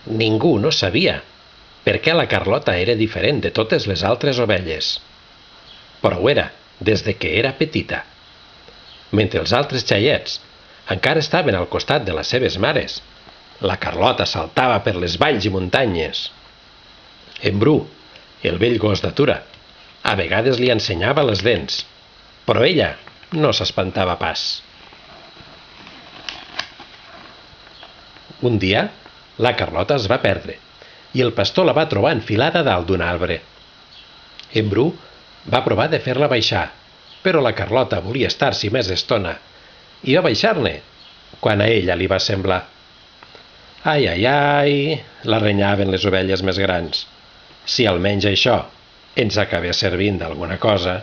Ningú no sabia per què la Carlota era diferent de totes les altres ovelles. Però ho era, des de que era petita. Mentre els altres xaiets encara estaven al costat de les seves mares, la Carlota saltava per les valls i muntanyes. En Bru, el vell gos d'atura, a vegades li ensenyava les dents, però ella no s'espantava pas. Un dia, la Carlota es va perdre i el pastor la va trobar enfilada dalt d'un arbre. En Bru va provar de fer-la baixar, però la Carlota volia estar-s'hi més estona i va baixar-ne quan a ella li va semblar. Ai, ai, ai, la renyaven les ovelles més grans. Si almenys això ens acabés servint d'alguna cosa.